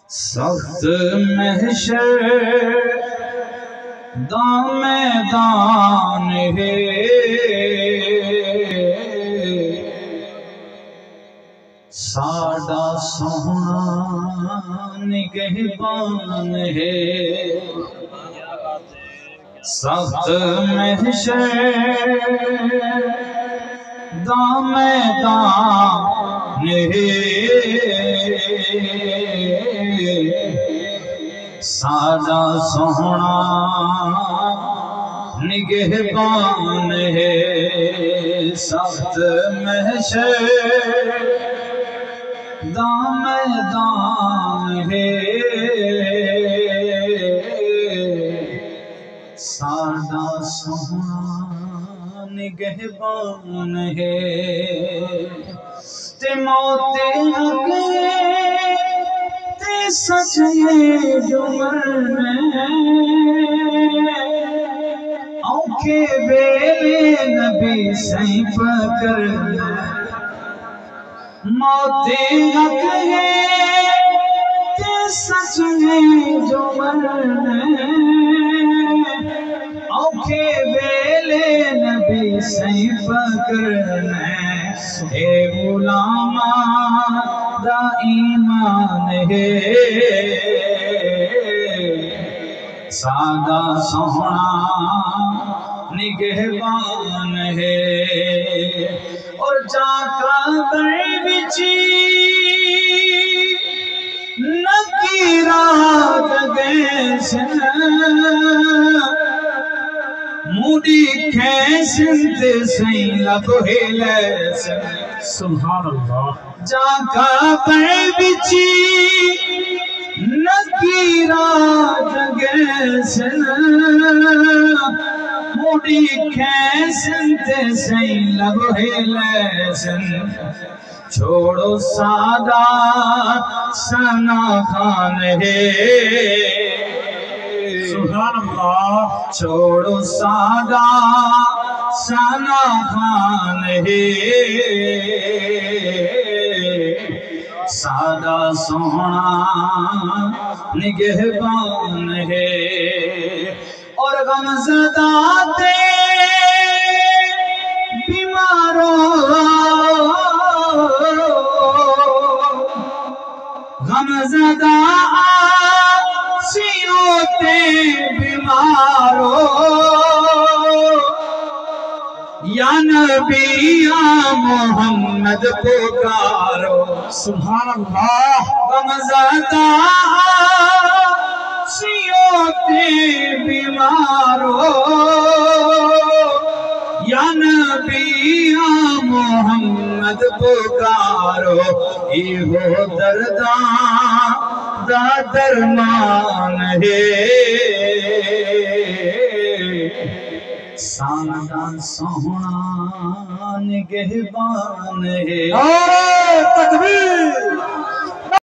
سخت محشر دا میدان ہے، ساڈا سونا نگہبان ہے۔ سخت محشر دا میدان ہے، ساڈا سونا نگہبان ہے۔ سخت محشر دا میدان ہے، ساڈا سونا نگہبان ہے۔ تے موت حق تے سچ یہ جو مرنے، اوکھے ویلے نبی سائیں پکڑنا۔ موت حق ہے تے سچ ہے جو مرنے، اوکھے ویلے نبی سائیں پکڑنا۔ اے غلامان دا ایمان ہے، ساڈا سونا نگہبان ہے۔ اور جا قبر وچی نکیرات گیسن، موڈی کھیسن تے سائیں لب ہلیسن۔ سبحان اللہ۔ جا قبر وچی نکیرات گیسن، موڈی کھیسن تے سائیں لب ہلیسن۔ چھوڑو سادہ ثنا خان ہے، سبحان اللہ۔ چھوڑو سادہ ثنا خان ہے، سادہ سونا نگہبان ہے۔ اور غمزدہ تے بیماروں، غمزدہ آسیوں تے بیماروں، یا نبی یا محمد پکارو۔ سبحان اللہ۔ غمزدہ آسیوں تے بیماروں، یا نبی یا محمد پکارو۔ ایہو درداں دا درمان ہے، ساڈا سونا نگہبان ہے۔ نعرہ تکبیر۔